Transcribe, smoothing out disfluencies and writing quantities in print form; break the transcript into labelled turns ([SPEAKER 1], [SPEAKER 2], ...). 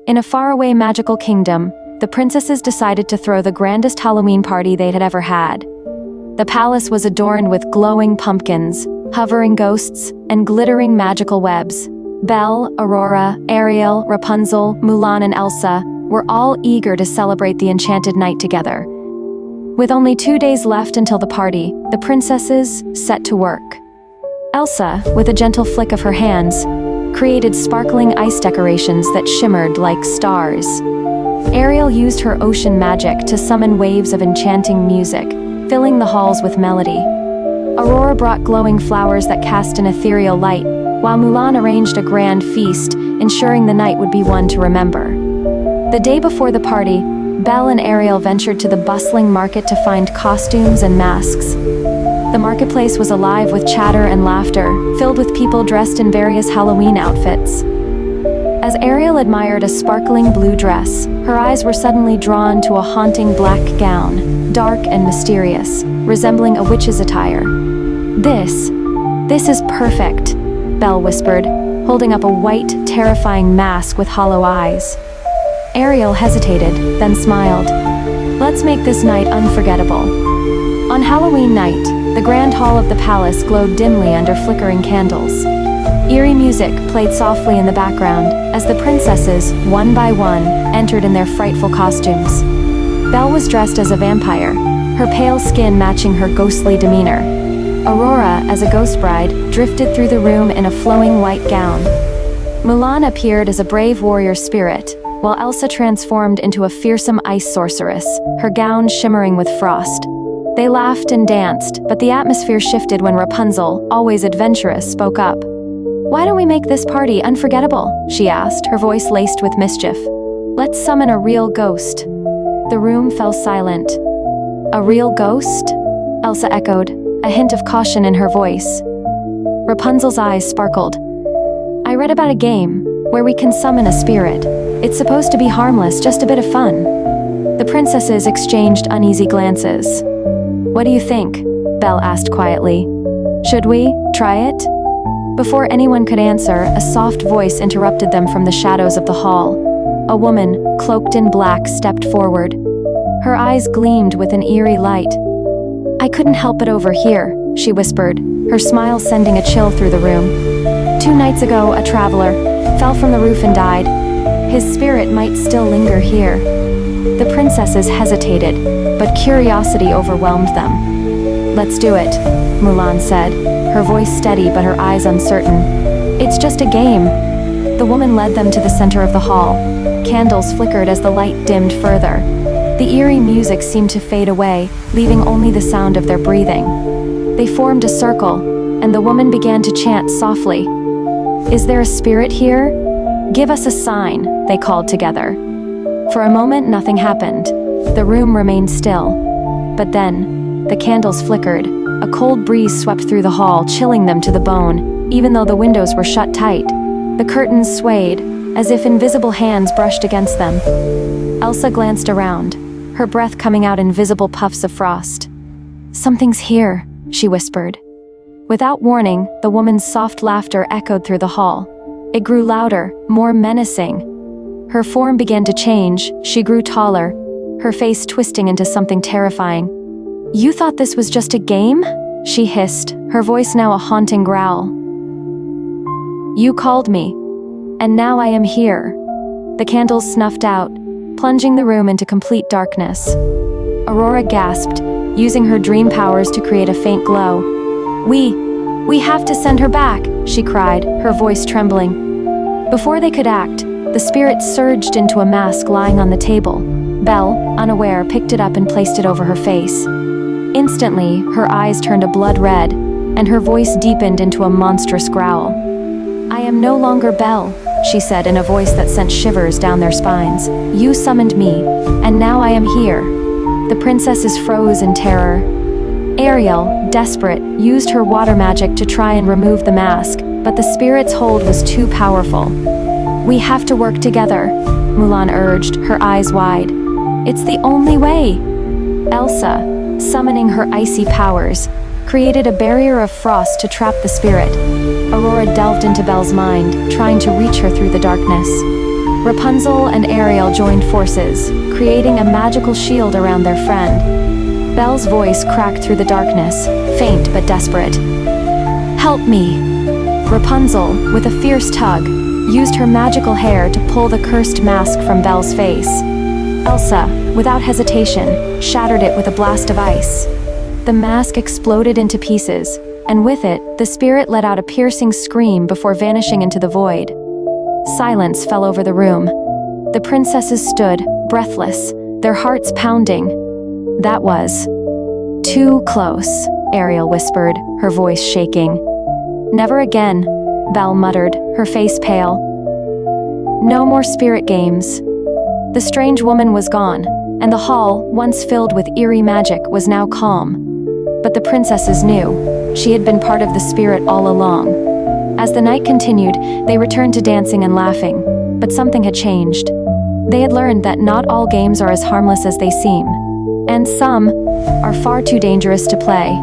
[SPEAKER 1] In a faraway magical kingdom, the princesses decided to throw the grandest Halloween party they had ever had. The palace was adorned with glowing pumpkins, hovering ghosts, and glittering magical webs. Belle, Aurora, Ariel, Rapunzel, Mulan, and Elsa were all eager to celebrate the enchanted night together. With only 2 days left until the party, the princesses set to work. Elsa, with a gentle flick of her hands, created sparkling ice decorations that shimmered like stars. Ariel used her ocean magic to summon waves of enchanting music, filling the halls with melody. Aurora brought glowing flowers that cast an ethereal light, while Mulan arranged a grand feast, ensuring the night would be one to remember. The day before the party, Belle and Ariel ventured to the bustling market to find costumes and masks. The marketplace was alive with chatter and laughter, filled with people dressed in various Halloween outfits. As Ariel admired a sparkling blue dress, her eyes were suddenly drawn to a haunting black gown, dark and mysterious, resembling a witch's attire. This is perfect," Belle whispered, holding up a white, terrifying mask with hollow eyes. Ariel hesitated, then smiled. "Let's make this night unforgettable." On Halloween night, the grand hall of the palace glowed dimly under flickering candles. Eerie music played softly in the background as the princesses, one by one, entered in their frightful costumes. Belle was dressed as a vampire, her pale skin matching her ghostly demeanor. Aurora, as a ghost bride, drifted through the room in a flowing white gown. Mulan appeared as a brave warrior spirit, while Elsa transformed into a fearsome ice sorceress, her gown shimmering with frost. They laughed and danced, but the atmosphere shifted when Rapunzel, always adventurous, spoke up. "Why don't we make this party unforgettable?" she asked, her voice laced with mischief. "Let's summon a real ghost." The room fell silent. "A real ghost?" Elsa echoed, a hint of caution in her voice. Rapunzel's eyes sparkled. "I read about a game where we can summon a spirit. It's supposed to be harmless, just a bit of fun." The princesses exchanged uneasy glances. "What do you think?" Belle asked quietly. "Should we try it?" Before anyone could answer, a soft voice interrupted them from the shadows of the hall. A woman, cloaked in black, stepped forward. Her eyes gleamed with an eerie light. "I couldn't help but overhear," she whispered, her smile sending a chill through the room. "2 nights ago, a traveler fell from the roof and died. His spirit might still linger here." The princesses hesitated, but curiosity overwhelmed them. "Let's do it," Mulan said, her voice steady but her eyes uncertain. "It's just a game." The woman led them to the center of the hall. Candles flickered as the light dimmed further. The eerie music seemed to fade away, leaving only the sound of their breathing. They formed a circle, and the woman began to chant softly. "Is there a spirit here? Give us a sign," they called together. For a moment, nothing happened. The room remained still. But then, the candles flickered. A cold breeze swept through the hall, chilling them to the bone, even though the windows were shut tight. The curtains swayed, as if invisible hands brushed against them. Elsa glanced around, her breath coming out in visible puffs of frost. "Something's here," she whispered. Without warning, the woman's soft laughter echoed through the hall. It grew louder, more menacing. Her form began to change, she grew taller, her face twisting into something terrifying. "You thought this was just a game?" she hissed, her voice now a haunting growl. "You called me, and now I am here." The candles snuffed out, plunging the room into complete darkness. Aurora gasped, using her dream powers to create a faint glow. We have to send her back," she cried, her voice trembling. Before they could act, the spirit surged into a mask lying on the table. Belle, unaware, picked it up and placed it over her face. Instantly, her eyes turned a blood red, and her voice deepened into a monstrous growl. "I am no longer Belle," she said in a voice that sent shivers down their spines. "You summoned me, and now I am here." The princesses froze in terror. Ariel, desperate, used her water magic to try and remove the mask, but the spirit's hold was too powerful. "We have to work together," Mulan urged, her eyes wide. "It's the only way." Elsa, summoning her icy powers, created a barrier of frost to trap the spirit. Aurora delved into Belle's mind, trying to reach her through the darkness. Rapunzel and Ariel joined forces, creating a magical shield around their friend. Belle's voice cracked through the darkness, faint but desperate. "Help me!" Rapunzel, with a fierce tug, used her magical hair to pull the cursed mask from Belle's face. Elsa, without hesitation, shattered it with a blast of ice. The mask exploded into pieces, and with it, the spirit let out a piercing scream before vanishing into the void. Silence fell over the room. The princesses stood, breathless, their hearts pounding. "That was too close," Ariel whispered, her voice shaking. "Never again," Belle muttered, her face pale. No more spirit games. The strange woman was gone, and the hall, once filled with eerie magic, was now calm. But the princesses knew. She had been part of the spirit all along. As the night continued, they returned to dancing and laughing, but something had changed. They had learned that not all games are as harmless as they seem, and some are far too dangerous to play.